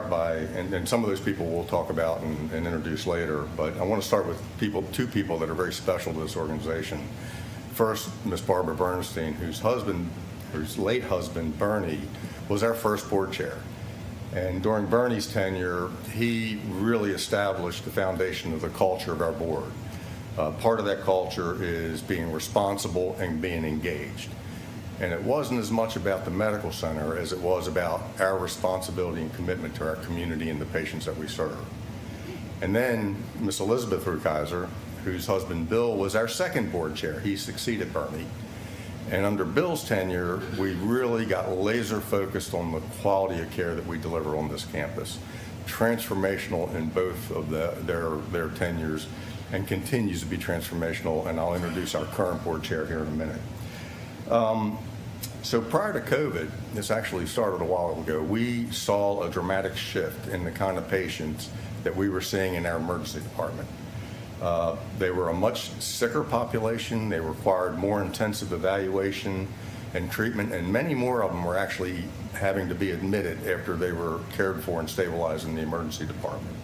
start by, and some of those people we'll talk about and introduce later, but I want to start with two people that are very special to this organization. First, Miss Barbara Bernstein, whose late husband, Bernie, was our first board chair. And during Bernie's tenure, he really established the foundation of the culture of our board. Part of that culture is being responsible and being engaged. And it wasn't as much about the medical center as it was about our responsibility and commitment to our community and the patients that we serve. And then Miss Elizabeth Rukeyser, whose husband Bill was our second board chair. He succeeded Bernie. And under Bill's tenure, we really got laser focused on the quality of care that we deliver on this campus. Transformational in both of their tenures, and continues to be transformational. And I'll introduce our current board chair here in a minute. So prior to COVID, this actually started a while ago, we saw a dramatic shift in the kind of patients that we were seeing in our emergency department. They were a much sicker population. They required more intensive evaluation and treatment, and many more of them were actually having to be admitted after they were cared for and stabilized in the emergency department.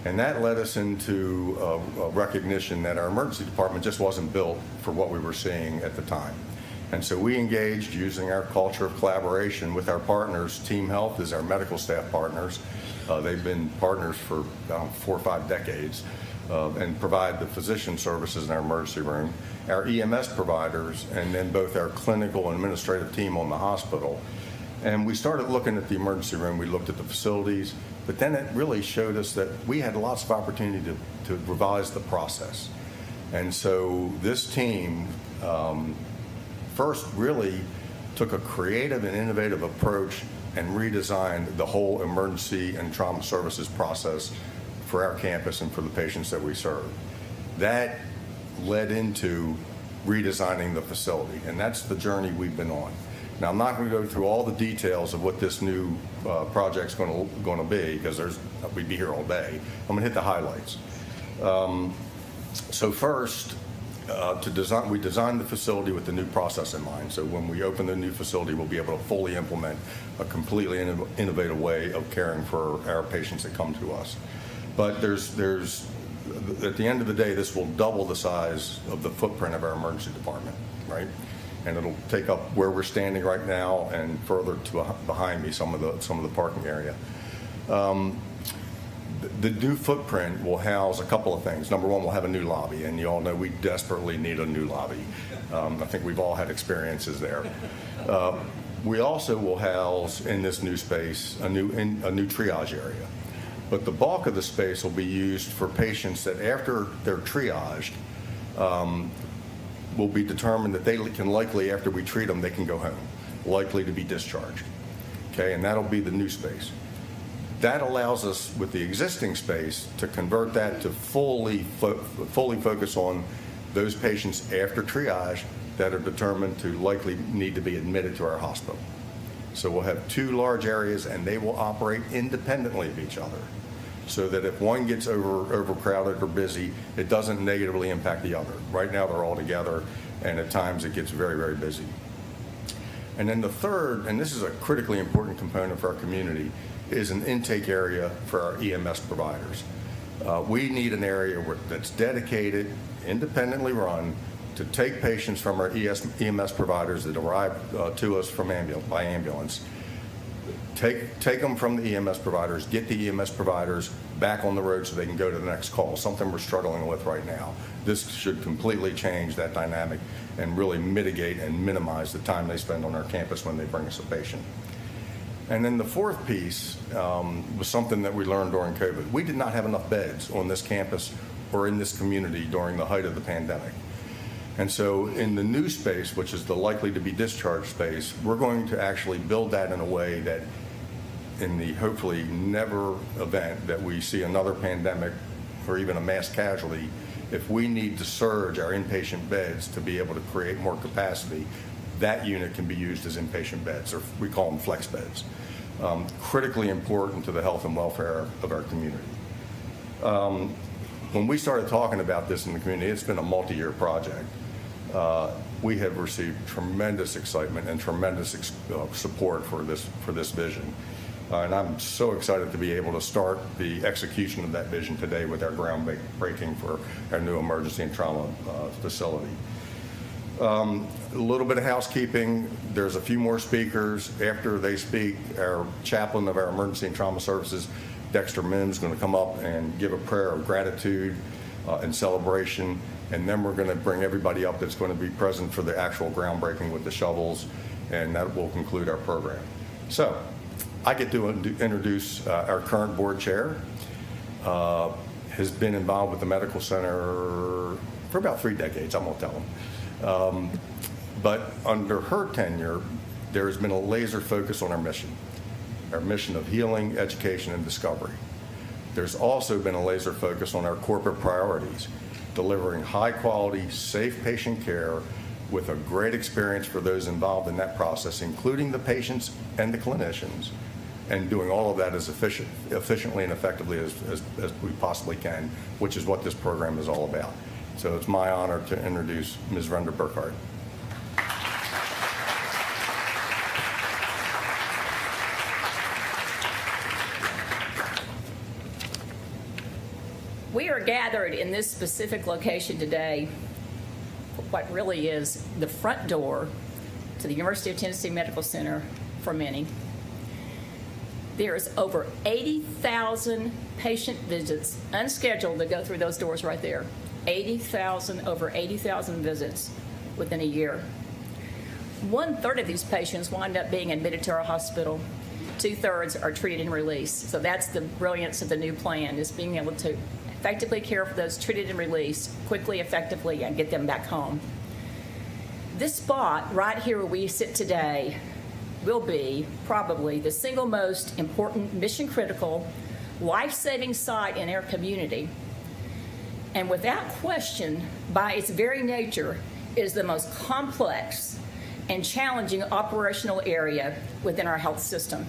And that led us into a recognition that our emergency department just wasn't built for what we were seeing at the time. And so we engaged using our culture of collaboration with our partners. Team Health is our medical staff partners. They've been partners for 4 or 5 decades and provide the physician services in our emergency room. Our EMS providers, and then both our clinical and administrative team on the hospital. And we started looking at the emergency room. We looked at the facilities, but then it really showed us that we had lots of opportunity to revise the process. And so this team first really took a creative and innovative approach and redesigned the whole emergency and trauma services process for our campus and for the patients that we serve. That led into redesigning the facility, and that's the journey we've been on. Now, I'm not going to go through all the details of what this new project's going to be, because we'd be here all day. I'm going to hit the highlights. So first, we designed the facility with the new process in mind. So when we open the new facility, we'll be able to fully implement a completely innovative way of caring for our patients that come to us. But there's at the end of the day, this will double the size of the footprint of our emergency department, right? And it'll take up where we're standing right now and further to behind me, some of the parking area. The new footprint will house a couple of things. Number one, we'll have a new lobby, and you all know we desperately need a new lobby. I think we've all had experiences there. We also will house in this new space a new triage area. But the bulk of the space will be used for patients that after they're triaged, will be determined that they can likely, after we treat them, they can go home, likely to be discharged. Okay, and that'll be the new space. That allows us, with the existing space, to convert that to fully focus on those patients after triage that are determined to likely need to be admitted to our hospital. So we'll have 2 large areas, and they will operate independently of each other, so that if one gets overcrowded or busy, it doesn't negatively impact the other. Right now they're all together, and at times it gets very, very busy. And then the third, and this is a critically important component for our community, is an intake area for our EMS providers. We need an area that's dedicated, independently run, to take patients from our EMS providers that arrive to us by ambulance, take them from the EMS providers, get the EMS providers back on the road so they can go to the next call, something we're struggling with right now. This should completely change that dynamic and really mitigate and minimize the time they spend on our campus when they bring us a patient. And then the fourth piece was something that we learned during COVID. We did not have enough beds on this campus or in this community during the height of the pandemic. And so in the new space, which is the likely to be discharged space, we're going to actually build that in a way that in the hopefully never event that we see another pandemic or even a mass casualty, if we need to surge our inpatient beds to be able to create more capacity, that unit can be used as inpatient beds, or we call them flex beds. Critically important to the health and welfare of our community. When we started talking about this in the community, it's been a multi-year project. We have received tremendous excitement and tremendous support for this vision. And I'm so excited to be able to start the execution of that vision today with our groundbreaking for our new emergency and trauma facility. A little bit of housekeeping. There's a few more speakers. After they speak, our chaplain of our emergency and trauma services, Dexter Mims, is going to come up and give a prayer of gratitude and celebration. And then we're going to bring everybody up that's going to be present for the actual groundbreaking with the shovels, and that will conclude our program. So I get to introduce our current board chair. Has been involved with the medical center for about 3 decades, I won't tell them. But under her tenure, there has been a laser focus on our mission of healing, education, and discovery. There's also been a laser focus on our corporate priorities, delivering high-quality, safe patient care with a great experience for those involved in that process, including the patients and the clinicians, and doing all of that as efficiently and effectively as we possibly can, which is what this program is all about. So it's my honor to introduce Ms. Brenda Burkhardt. We are gathered in this specific location today for what really is the front door to the University of Tennessee Medical Center for many. There's over 80,000 patient visits unscheduled that go through those doors right there. Over 80,000 visits within a year. 1/3 of these patients wind up being admitted to our hospital. 2/3 are treated and released. So that's the brilliance of the new plan, is being able to effectively care for those treated and released quickly, effectively, and get them back home. This spot right here where we sit today will be probably the single most important mission-critical, life-saving site in our community. And without question, by its very nature, is the most complex and challenging operational area within our health system.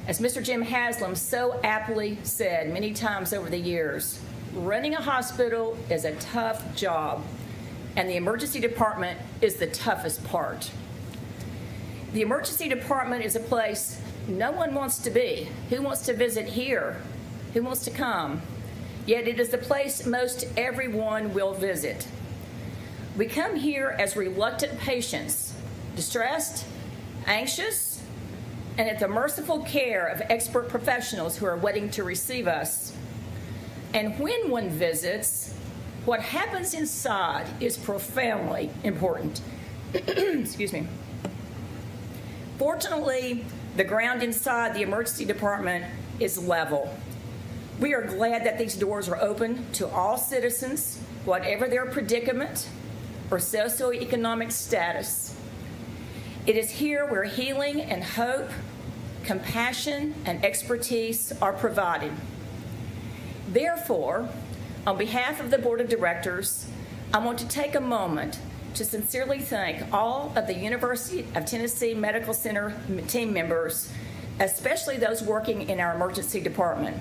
As Mr. Jim Haslam so aptly said many times over the years, running a hospital is a tough job, and the emergency department is the toughest part. The emergency department is a place no one wants to be. Who wants to visit here? Who wants to come? Yet it is the place most everyone will visit. We come here as reluctant patients, distressed, anxious, and at the merciful care of expert professionals who are waiting to receive us. And when one visits, what happens inside is profoundly important. Excuse me. Fortunately, the ground inside the emergency department is level. We are glad that these doors are open to all citizens, whatever their predicament or socioeconomic status. It is here where healing and hope, compassion, and expertise are provided. Therefore, on behalf of the Board of Directors, I want to take a moment to sincerely thank all of the University of Tennessee Medical Center team members, especially those working in our emergency department.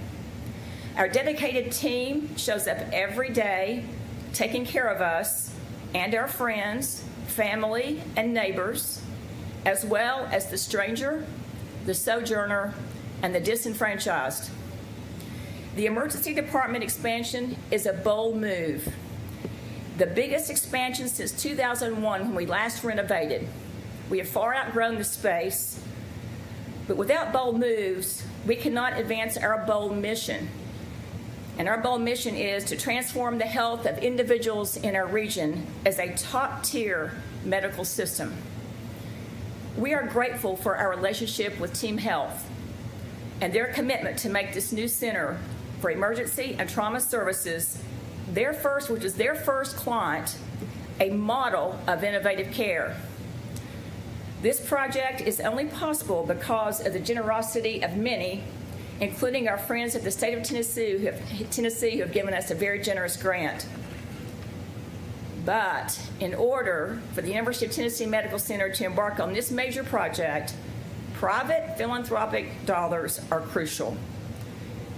Our dedicated team shows up every day, taking care of us and our friends, family, and neighbors, as well as the stranger, the sojourner, and the disenfranchised. The emergency department expansion is a bold move. The biggest expansion since 2001, when we last renovated. We have far outgrown the space, but without bold moves, we cannot advance our bold mission. And our bold mission is to transform the health of individuals in our region as a top-tier medical system. We are grateful for our relationship with Team Health and their commitment to make this new center for emergency and trauma services which is their first client, a model of innovative care. This project is only possible because of the generosity of many, including our friends at the state of Tennessee who have given us a very generous grant. But in order for the University of Tennessee Medical Center to embark on this major project, private philanthropic dollars are crucial.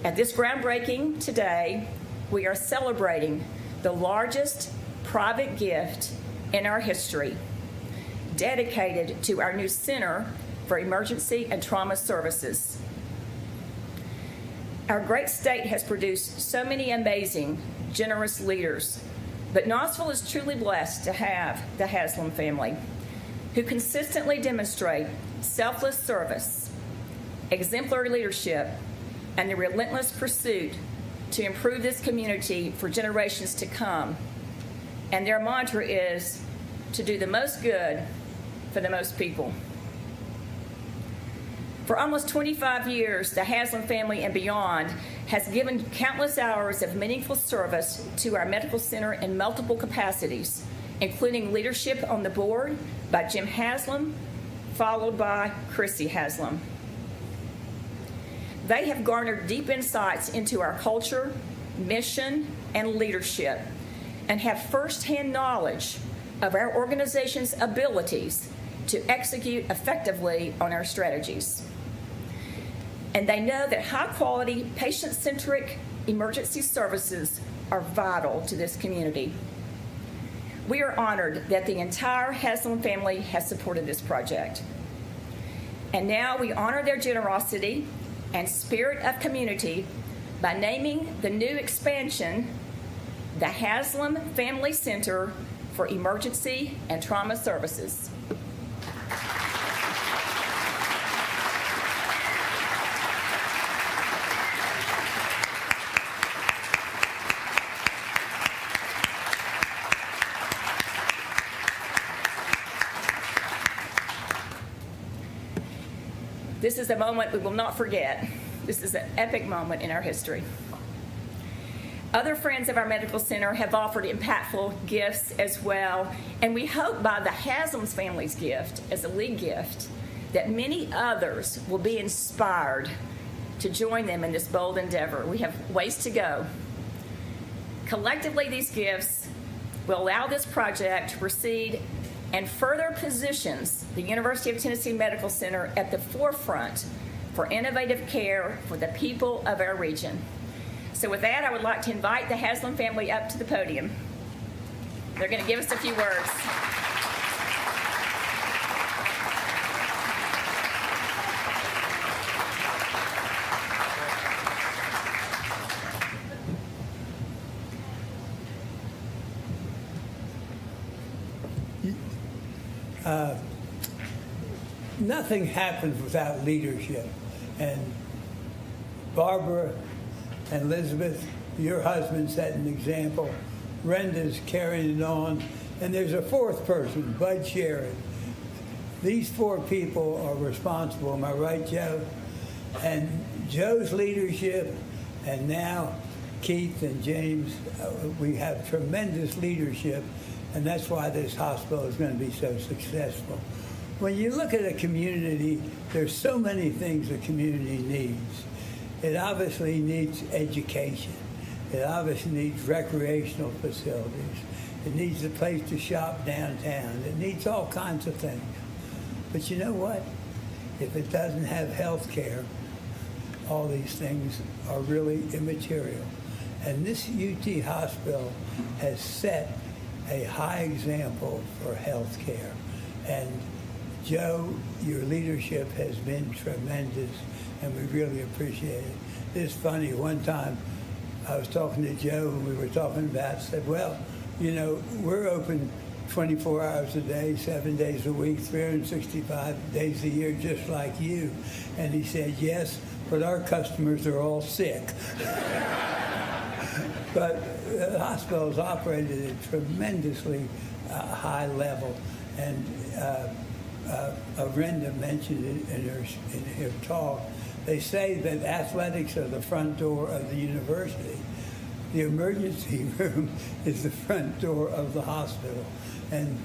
At this groundbreaking today, we are celebrating the largest private gift in our history, dedicated to our new Center for Emergency and Trauma Services. Our great state has produced so many amazing, generous leaders, but Knoxville is truly blessed to have the Haslam family, who consistently demonstrate selfless service, exemplary leadership, and the relentless pursuit to improve this community for generations to come. And their mantra is to do the most good for the most people. For almost 25 years, the Haslam family and beyond has given countless hours of meaningful service to our medical center in multiple capacities, including leadership on the board by Jim Haslam, followed by Chrissy Haslam. They have garnered deep insights into our culture, mission, and leadership, and have firsthand knowledge of our organization's abilities to execute effectively on our strategies. And they know that high-quality, patient-centric emergency services are vital to this community. We are honored that the entire Haslam family has supported this project. And now we honor their generosity and spirit of community by naming the new expansion the Haslam Family Center for Emergency and Trauma Services. This is a moment we will not forget. This is an epic moment in our history. Other friends of our medical center have offered impactful gifts as well, and we hope by the Haslam's family's gift as a lead gift that many others will be inspired to join them in this bold endeavor. We have ways to go. Collectively, these gifts will allow this project to proceed and further positions the University of Tennessee Medical Center at the forefront for innovative care for the people of our region. So with that, I would like to invite the Haslam family up to the podium. They're going to give us a few words. Nothing happens without leadership. And Barbara and Elizabeth, your husband set an example. Renda's carrying it on. And there's a fourth person, Bud Sharon. These four people are responsible. Am I right, Joe? And Joe's leadership, and now Keith and James, we have tremendous leadership, and that's why this hospital is going to be so successful. When you look at a community, there's so many things a community needs. It obviously needs education. It obviously needs recreational facilities. It needs a place to shop downtown. It needs all kinds of things. But you know what? If it doesn't have health care, all these things are really immaterial. And this UT hospital has set a high example for health care. And Joe, your leadership has been tremendous, and we really appreciate it. It's funny, one time I was talking to Joe, and we were talking about, said, well, you know, we're open 24 hours a day, 7 days a week, 365 days a year, just like you. And he said, yes, but our customers are all sick. But the hospital is operated at a tremendously high level. And Renda mentioned it in her talk. They say that athletics are the front door of the university. The emergency room is the front door of the hospital. And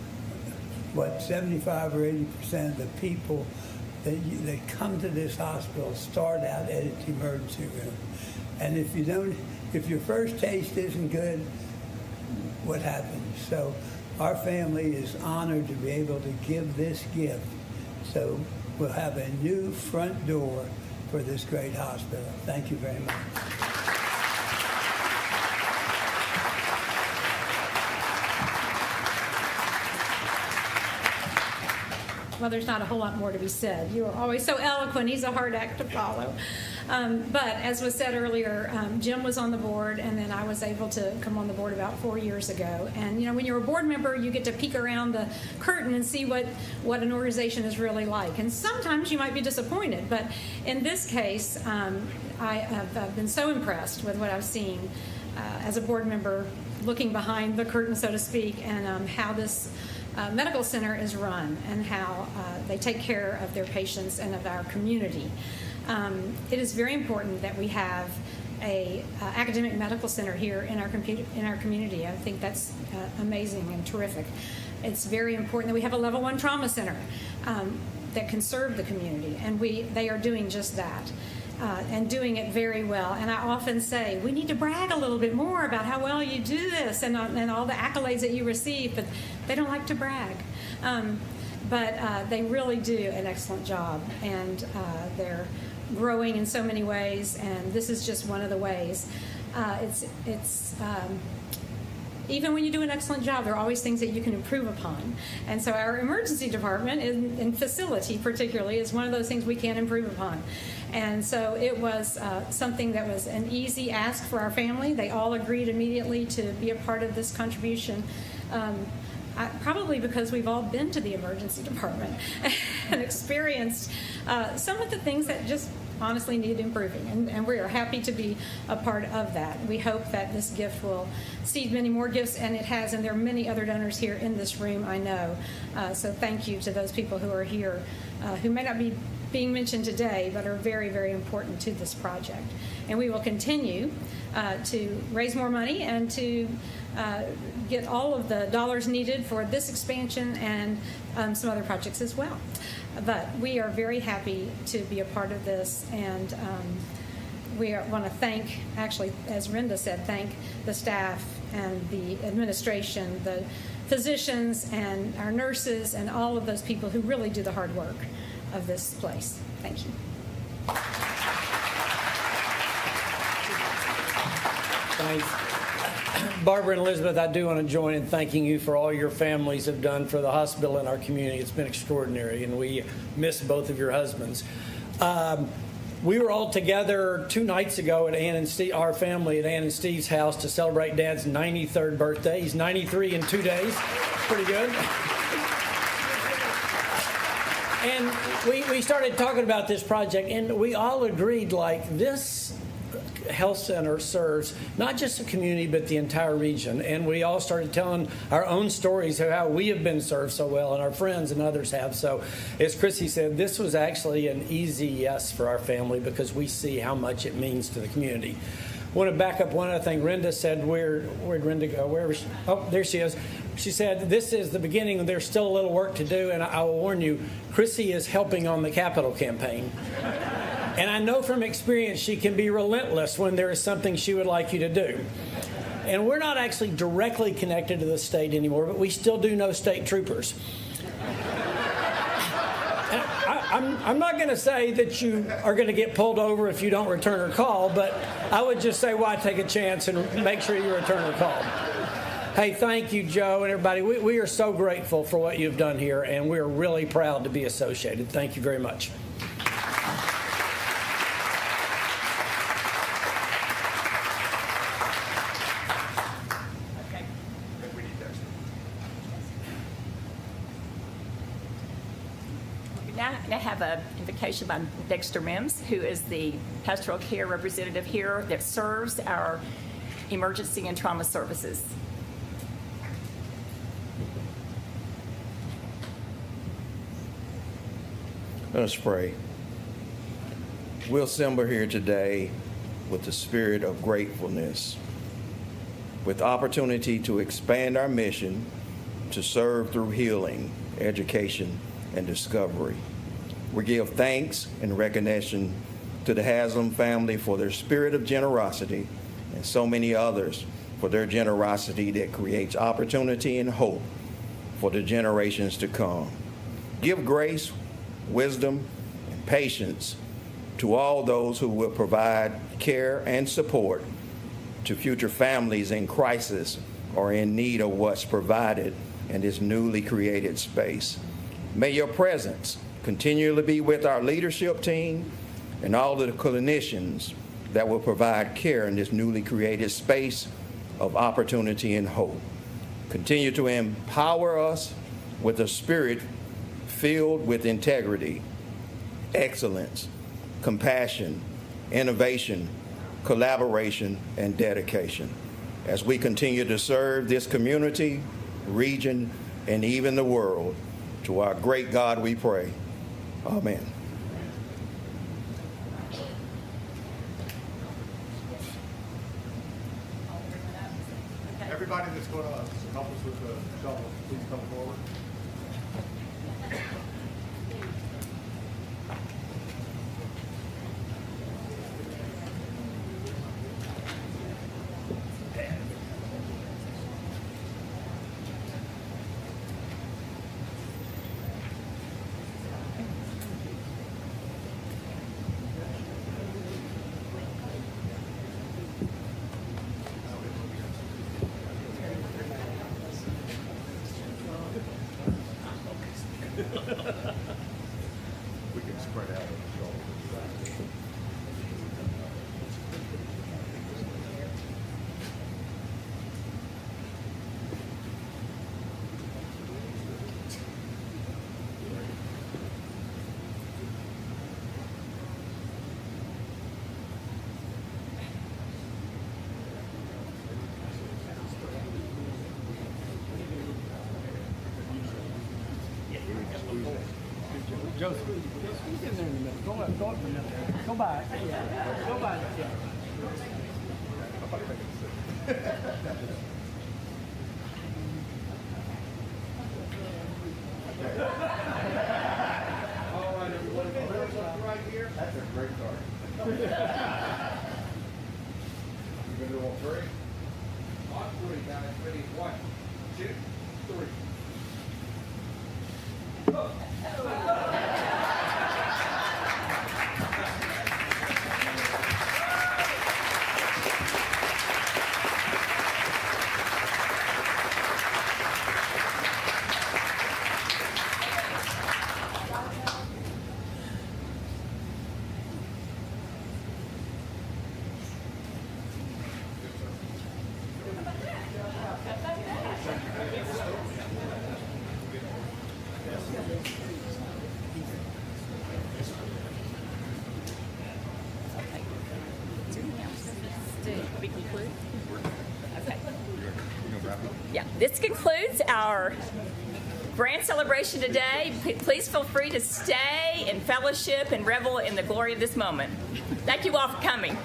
what, 75 or 80% of the people that come to this hospital start out at the emergency room. And if your first taste isn't good, what happens? So our family is honored to be able to give this gift. So we'll have a new front door for this great hospital. Thank you very much. Well, there's not a whole lot more to be said. You are always so eloquent. He's a hard act to follow. But as was said earlier, Jim was on the board, and then I was able to come on the board about 4 years ago. And you know, when you're a board member, you get to peek around the curtain and see what an organization is really like. And sometimes you might be disappointed, but in this case, I have been so impressed with what I've seen as a board member, looking behind the curtain, so to speak, and how this medical center is run and how they take care of their patients and of our community. It is very important that we have a academic medical center here in our community. I think that's amazing and terrific. It's very important that we have a level 1 trauma center that can serve the community, and they are doing just that. And doing it very well. And I often say, we need to brag a little bit more about how well you do this and all the accolades that you receive, but they don't like to brag. But they really do an excellent job, and they're growing in so many ways, and this is just one of the ways. Even when you do an excellent job, there are always things that you can improve upon. And so our emergency department, in facility particularly, is one of those things we can improve upon. And so it was something that was an easy ask for our family. They all agreed immediately to be a part of this contribution. Probably because we've all been to the emergency department and experienced some of the things that just honestly need improving, and we are happy to be a part of that. We hope that this gift will seed many more gifts, and it has, and there are many other donors here in this room, I know. So thank you to those people who are here, who may not be being mentioned today, but are very, very important to this project. And we will continue to raise more money and to get all of the dollars needed for this expansion and some other projects as well. But we are very happy to be a part of this, and we want to thank, actually, as Renda said, thank the staff and the administration, the physicians and our nurses, and all of those people who really do the hard work of this place. Thank you. Thanks. Barbara and Elizabeth, I do want to join in thanking you for all your families have done for the hospital and our community. It's been extraordinary, and we miss both of your husbands. We were all together 2 nights ago at Ann and Steve, our family at Ann and Steve's house, to celebrate Dad's 93rd birthday. He's 93 in 2 days. Pretty good. And we started talking about this project, and we all agreed, like, this health center serves not just the community but the entire region, and we all started telling our own stories of how we have been served so well, and our friends and others have. So as Chrissy said, this was actually an easy yes for our family because we see how much it means to the community. I want to back up one other thing. Renda said, where'd Renda go? Where was she? Oh, there she is. She said, this is the beginning, and there's still a little work to do, and I will warn you, Chrissy is helping on the Capitol campaign. And I know from experience she can be relentless when there is something she would like you to do. And we're not actually directly connected to the state anymore, but we still do know state troopers. I'm not going to say that you are going to get pulled over if you don't return her call, but I would just say, why take a chance and make sure you return her call. Hey, thank you, Joe, and everybody. We are so grateful for what you've done here, and we're really proud to be associated. Thank you very much. I have an invocation by Dexter Mims, who is the pastoral care representative here that serves our emergency and trauma services. Let us pray. We'll assemble here today with the spirit of gratefulness, with opportunity to expand our mission to serve through healing, education, and discovery. We give thanks and recognition to the Haslam family for their spirit of generosity, and so many others for their generosity that creates opportunity and hope for the generations to come. Give grace, wisdom, and patience to all those who will provide care and support to future families in crisis or in need of what's provided in this newly created space. May your presence continually be with our leadership team and all of the clinicians that will provide care in this newly created space of opportunity and hope. Continue to empower us with a spirit filled with integrity, excellence, compassion, innovation, collaboration, and dedication. As we continue to serve this community, region, and even the world, to our great God we pray. Amen. Everybody that's going to help us with the shovel, please come forward. We can spread out on the shoulder. Joseph, he's in there in the middle. Go up in the middle. Go by. Yeah. Go by. Yeah. All right, everybody, right here. That's a great card. You gonna do all three? On three, guys, ready, 1, 2, 3. We conclude? Okay. Yeah, this concludes our grand celebration today. Please feel free to stay and fellowship and revel in the glory of this moment. Thank you all for coming.